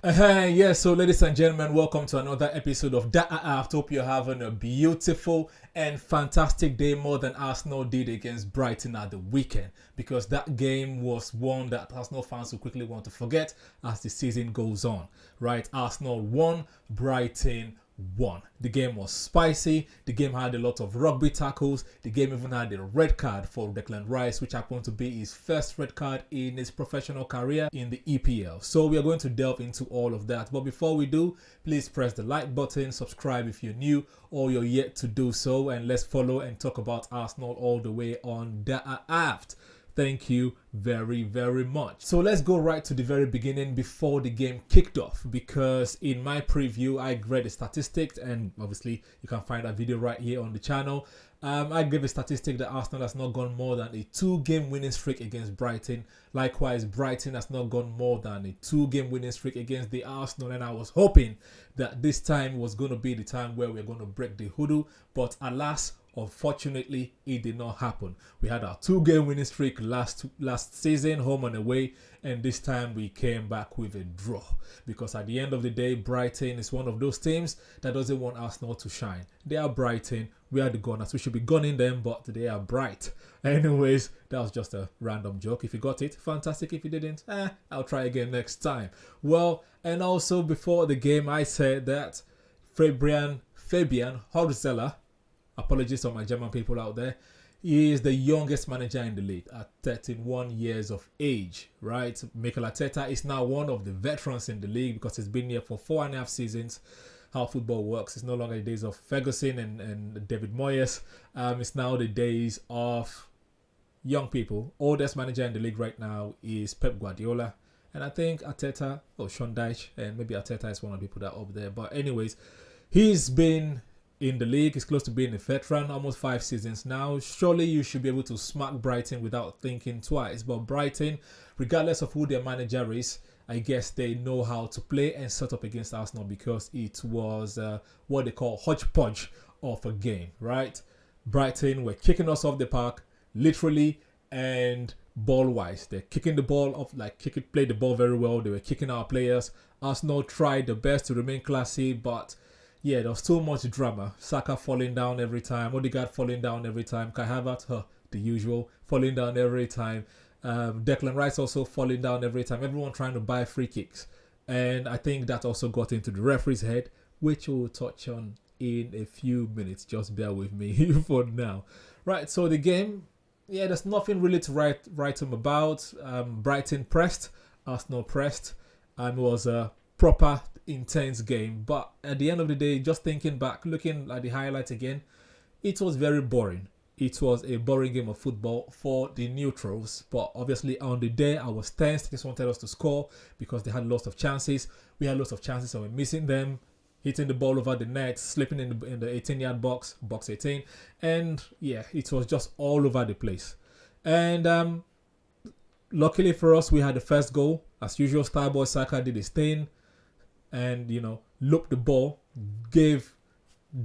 Yes, so ladies and gentlemen, welcome to another episode of D.A.A.A.F.T. Hope you're having a beautiful and fantastic day, more than Arsenal did against Brighton at the weekend, because that game was one that Arsenal fans will quickly want to forget as the season goes on. Right? Arsenal won, Brighton won. The game was spicy. The game had a lot of rugby tackles. The game even had a red card for Declan Rice, which happened to be his first red card in his professional career in the EPL. So we are going to delve into all of that. But before we do, please press the like button, subscribe if you're new or you're yet to do so, and let's follow and talk about Arsenal all the way on D.A.A.A.F.T. Thank you very, very much. So let's go right to the very beginning before the game kicked off, because in my preview, I read a statistic, and obviously you can find that video right here on the channel. I gave a statistic that Arsenal has not gone more than a 2-game winning streak against Brighton. Likewise, Brighton has not gone more than a 2-game winning streak against the Arsenal, and I was hoping that this time was going to be the time where we're going to break the hoodoo, but alas, unfortunately, it did not happen. We had our 2-game winning streak last season, home and away, and this time we came back with a draw. Because at the end of the day, Brighton is one of those teams that doesn't want Arsenal to shine. They are Brighton, we are the Gunners. We should be gunning them, but they are bright. Anyways, that was just a random joke. If you got it, fantastic. If you didn't, I'll try again next time. Well, and also before the game, I said that Fabian Horzeler, apologies to my German people out there, he is the youngest manager in the league at 31 years of age, right? Mikel Arteta is now one of the veterans in the league because he's been here for 4.5 seasons. How football works, it's no longer the days of Ferguson and David Moyes. It's now the days of young people. Oldest manager in the league right now is Pep Guardiola. And I think Arteta, Sean Dyche, and maybe Arteta is one of the people that are up there. But anyways, he's been in the league. He's close to being a veteran, almost 5 seasons now. Surely you should be able to smack Brighton without thinking twice. But Brighton, regardless of who their manager is, I guess they know how to play and set up against Arsenal, because it was what they call hodgepodge of a game, right? Brighton were kicking us off the park, literally and ball-wise. They're kicking the ball off, played the ball very well. They were kicking our players. Arsenal tried their best to remain classy, but yeah, there was too much drama. Saka falling down every time. Odegaard falling down every time. Kai Havertz, the usual, falling down every time. Declan Rice also falling down every time. Everyone trying to buy free kicks. And I think that also got into the referee's head, which we'll touch on in a few minutes. Just bear with me for now. Right, so the game, yeah, there's nothing really to write home about. Brighton pressed, Arsenal pressed, and it was a proper intense game. But at the end of the day, just thinking back, looking at the highlights again, it was very boring. It was a boring game of football for the neutrals. But obviously on the day, I was tense. Just wanted us to score because they had lots of chances. We had lots of chances and we're missing them. Hitting the ball over the net, slipping in the 18-yard box 18. And yeah, it was just all over the place. And luckily for us, we had the first goal. As usual, Starboy Saka did his thing and, looped the ball, gave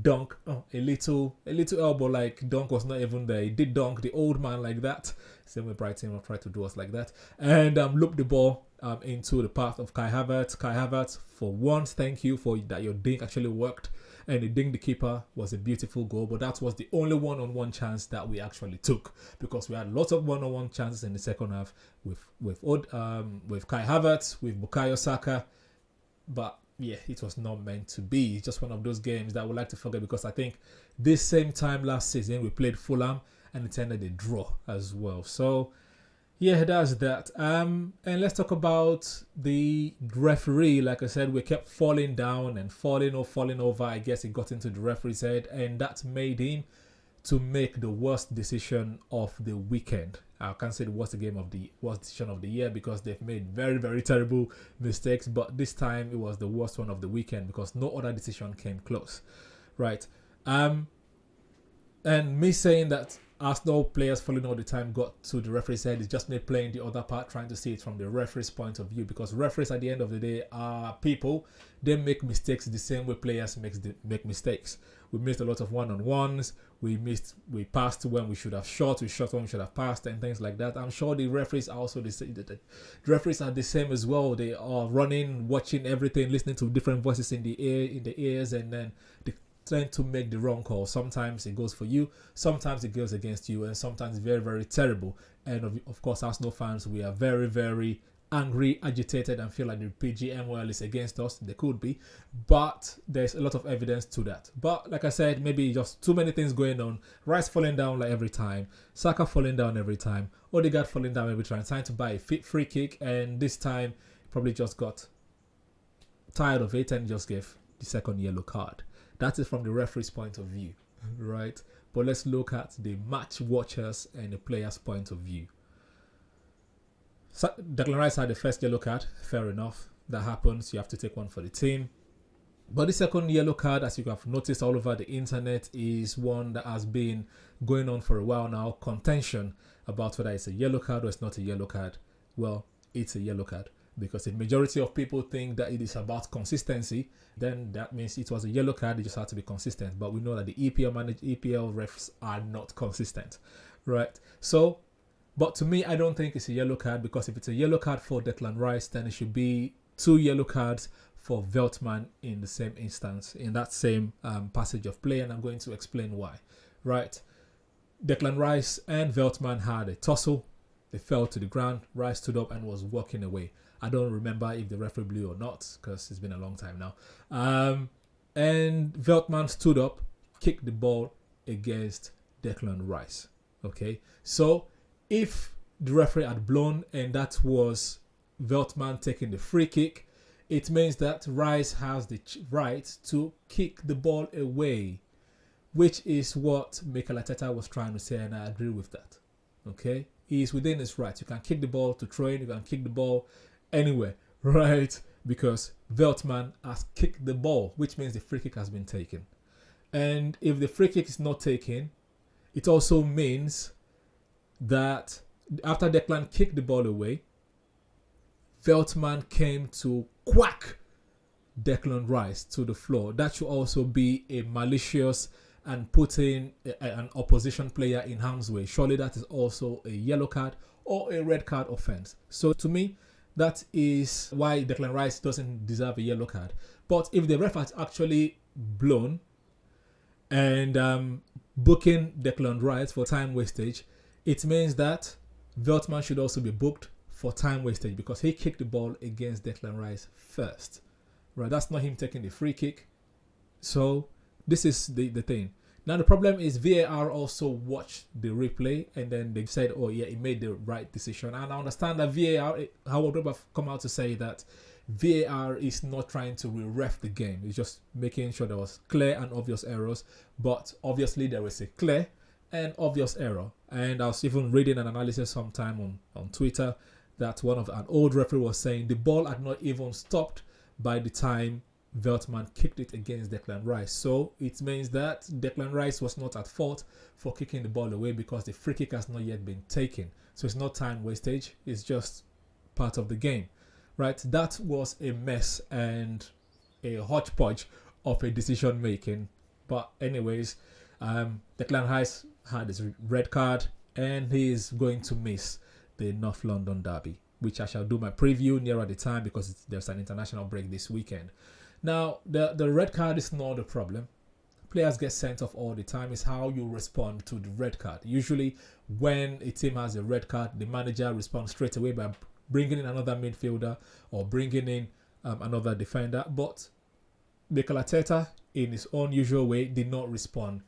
Dunk a little elbow, like Dunk was not even there. He did Dunk the old man like that. Same way Brighton will try to do us like that. And looped the ball into the path of Kai Havertz. Kai Havertz, for once, thank you for that. Your dink actually worked, and the dink the keeper was a beautiful goal. But that was the only one-on-one chance that we actually took, because we had lots of one-on-one chances in the second half with Kai Havertz, with Bukayo Saka, but yeah, it was not meant to be. It's just one of those games that I would like to forget, because I think this same time last season we played Fulham and it ended a draw as well. So yeah, that's that. And let's talk about the referee. Like I said, we kept falling down and falling over. I guess it got into the referee's head, and that made him to make the worst decision of the weekend. I can't say the worst decision of the year, because they've made very, very terrible mistakes. But this time it was the worst one of the weekend, because no other decision came close, right? And me saying that Arsenal players falling all the time got to the referee's head is just me playing the other part, trying to see it from the referee's point of view, because referees at the end of the day are people. They make mistakes the same way players make mistakes. We missed a lot of one-on-ones. We passed when we should have shot. We shot when we should have passed, and things like that. I'm sure the referees are also the referees are the same as well. They are running, watching everything, listening to different voices in the ears, and then they tend to make the wrong call. Sometimes it goes for you, sometimes it goes against you, and sometimes very, very terrible. And of course, Arsenal fans, we are very, very angry, agitated, and feel like the PGMOL is against us. They could be, but there's a lot of evidence to that. But like I said, maybe just too many things going on. Rice falling down like every time, Saka falling down every time, Odegaard falling down every time, trying to buy a free kick, and this time probably just got tired of it and just gave the second yellow card. That is from the referee's point of view, right? But let's look at the match watchers and the players' point of view. So Declan Rice had the first yellow card. Fair enough. That happens. You have to take one for the team. But the second yellow card, as you have noticed all over the internet, is one that has been going on for a while now. Contention about whether it's a yellow card or it's not a yellow card. Well, it's a yellow card. Because the majority of people think that it is about consistency, then that means it was a yellow card. It just had to be consistent. But we know that the EPL refs are not consistent, right? So, but to me, I don't think it's a yellow card, because if it's a yellow card for Declan Rice, then it should be 2 yellow cards for Veltman in the same instance, in that same passage of play, and I'm going to explain why, right? Declan Rice and Veltman had a tussle. They fell to the ground. Rice stood up and was walking away. I don't remember if the referee blew or not, because it's been a long time now. And Veltman stood up, kicked the ball against Declan Rice. Okay, so if the referee had blown and that was Veltman taking the free kick, it means that Rice has the right to kick the ball away, which is what Mikel Arteta was trying to say, and I agree with that. Okay, he is within his right. You can kick the ball to train, you can kick the ball anywhere, right? Because Veltman has kicked the ball, which means the free kick has been taken. And if the free kick is not taken, it also means that after Declan kicked the ball away, Veltman came to whack Declan Rice to the floor. That should also be a malicious and putting an opposition player in harm's way. Surely that is also a yellow card or a red card offense. So to me, that is why Declan Rice doesn't deserve a yellow card. But if the ref has actually blown and booking Declan Rice for time wastage, it means that Veltman should also be booked for time wastage, because he kicked the ball against Declan Rice first. Right? That's not him taking the free kick. So this is the thing. Now the problem is VAR also watched the replay and then they said, oh yeah, he made the right decision. And I understand that VAR, Howard Webb have come out to say that VAR is not trying to re-ref the game. It's just making sure there was clear and obvious errors. But obviously there was a clear and obvious error. And I was even reading an analysis sometime on Twitter that an old referee was saying the ball had not even stopped by the time Veltman kicked it against Declan Rice. So it means that Declan Rice was not at fault for kicking the ball away, because the free kick has not yet been taken. So it's not time wastage, it's just part of the game, right? That was a mess and a hodgepodge of a decision making. But anyways, Declan Rice had his red card and he is going to miss the North London derby, which I shall do my preview nearer the time, because there's an international break this weekend. Now, the red card is not the problem. Players get sent off all the time. It's how you respond to the red card. Usually, when a team has a red card, the manager responds straight away by bringing in another midfielder or bringing in another defender. But Mikel Arteta, in his own usual way, did not respond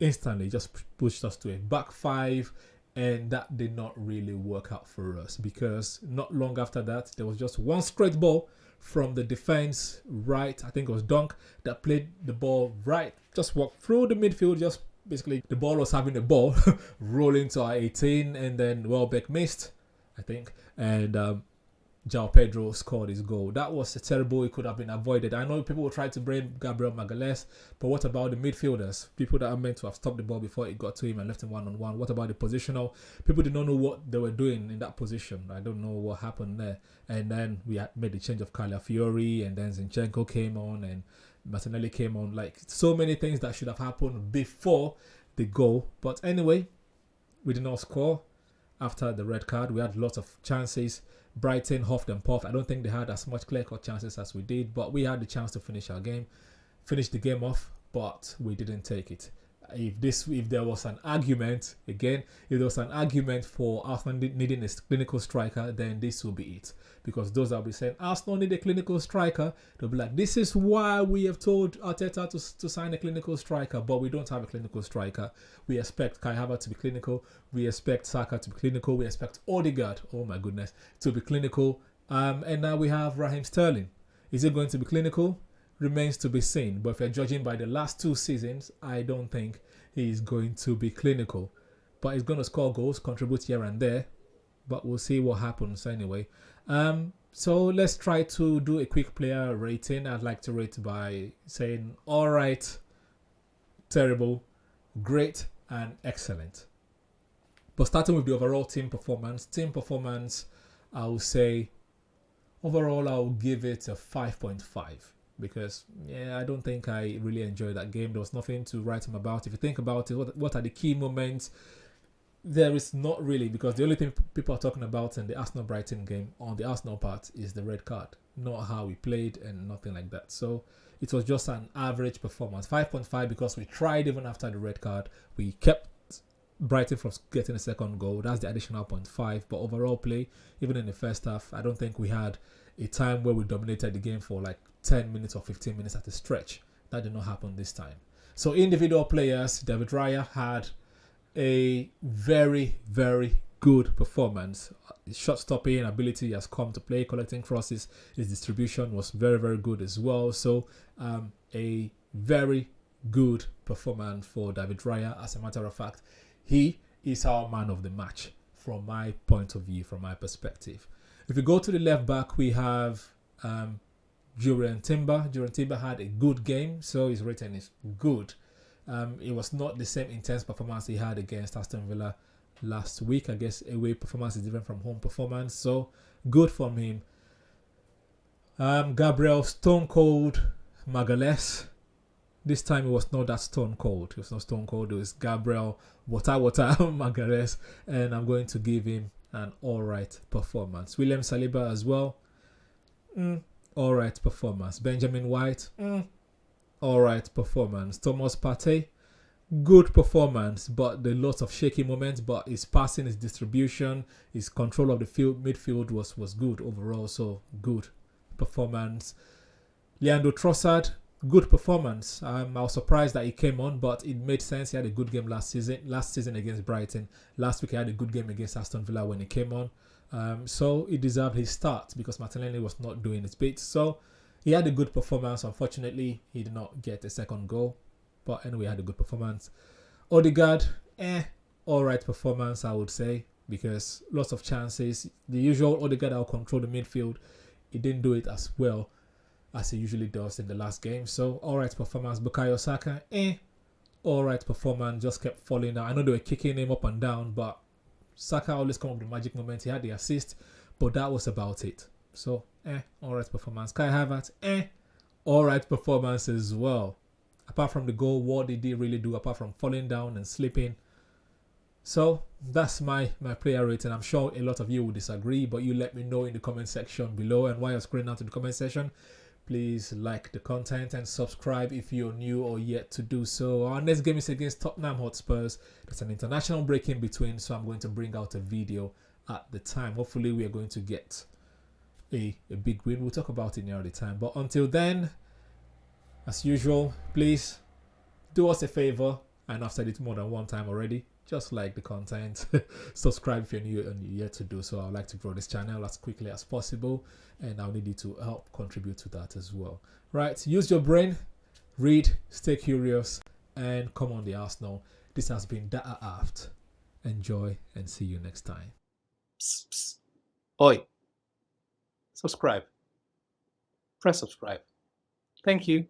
instantly. Just pushed us to a back five, and that did not really work out for us, because not long after that, there was just one straight ball from the defense right. I think it was Dunk that played the ball right, just walked through the midfield. Just basically the ball was having the ball rolling to our 18, and then Welbeck missed, I think, and João Pedro scored his goal. That was terrible. It could have been avoided. I know people will try to blame Gabriel Magalhaes, but what about the midfielders? People that are meant to have stopped the ball before it got to him and left him one-on-one. What about the positional? People did not know what they were doing in that position. I don't know what happened there. And then we had made the change of Calafiori, and then Zinchenko came on, and Martinelli came on. Like, so many things that should have happened before the goal. But anyway, we did not score after the red card. We had lots of chances. Brighton huffed and puffed. I don't think they had as much clear-cut chances as we did, but we had the chance to finish the game off, but we didn't take it. If there was an argument, again, if there was an argument for Arsenal needing a clinical striker, then this will be it. Because those that will be saying Arsenal need a clinical striker, they'll be like, this is why we have told Arteta to sign a clinical striker, but we don't have a clinical striker. We expect Kai Havertz to be clinical. We expect Saka to be clinical. We expect Odegaard, oh my goodness, to be clinical. And now we have Raheem Sterling. Is it going to be clinical? Remains to be seen. But if you're judging by the last 2 seasons, I don't think he's going to be clinical. But he's going to score goals, contribute here and there. But we'll see what happens anyway. So let's try to do a quick player rating. I'd like to rate by saying alright, terrible, great, and excellent. But starting with the overall team performance. I will say overall I'll give it a 5.5. Because, I don't think I really enjoyed that game. There was nothing to write home about. If you think about it, what are the key moments? There is not really, because the only thing people are talking about in the Arsenal-Brighton game on the Arsenal part is the red card, not how we played and nothing like that. So it was just an average performance. 5.5 because we tried even after the red card. We kept Brighton from getting a second goal. That's the additional 0.5. But overall play, even in the first half, I don't think we had a time where we dominated the game for like 10 minutes or 15 minutes at a stretch. That did not happen this time. So individual players, David Raya had a very, very good performance. His shot stopping ability has come to play, collecting crosses. His distribution was very, very good as well. So a very good performance for David Raya. As a matter of fact, he is our man of the match from my point of view, from my perspective. If we go to the left back, we have Julian Timber. Julian Timber had a good game, so his rating is good. It was not the same intense performance he had against Aston Villa last week. I guess away performance is different from home performance, so good from him. Gabriel Stone Cold Magalhaes. This time it was not that stone cold. It was not stone cold. It was Gabriel Water Magalhaes, and I'm going to give him an alright performance. William Saliba as well. Alright performance. Benjamin White. Alright performance. Thomas Partey. Good performance, but the lots of shaky moments. But his passing, his distribution, his control of the midfield was good overall. So good performance. Leandro Trossard. Good performance. I was surprised that he came on, but it made sense. He had a good game last season against Brighton. Last week he had a good game against Aston Villa when he came on. So he deserved his start because Martinelli was not doing his bit. So he had a good performance. Unfortunately, he did not get a second goal. But anyway, he had a good performance. Odegaard, alright performance, I would say, because lots of chances. The usual Odegaard that will control the midfield, he didn't do it as well as he usually does in the last game. So, alright performance. Bukayo Saka, alright performance, just kept falling down. I know they were kicking him up and down, but Saka always come up with the magic moment. He had the assist, but that was about it. So, alright performance. Kai Havertz, alright performance as well. Apart from the goal, what did he really do apart from falling down and slipping? So, that's my player rating. I'm sure a lot of you will disagree, but you let me know in the comment section below. And while you're scrolling down to the comment section, please like the content and subscribe if you're new or yet to do so. Our next game is against Tottenham Hotspurs. There's an international break in between, so I'm going to bring out a video at the time. Hopefully, we are going to get a big win. We'll talk about it near the time. But until then, as usual, please do us a favor. And I've said it more than one time already. Just like the content. Subscribe if you're new and you're yet to do so. I'd like to grow this channel as quickly as possible. And I'll need you to help contribute to that as well. Right, use your brain, read, stay curious, and come on the Arsenal. This has been D.A.A.A.F.T. Enjoy and see you next time. Psst, psst. Oi. Subscribe. Press subscribe. Thank you.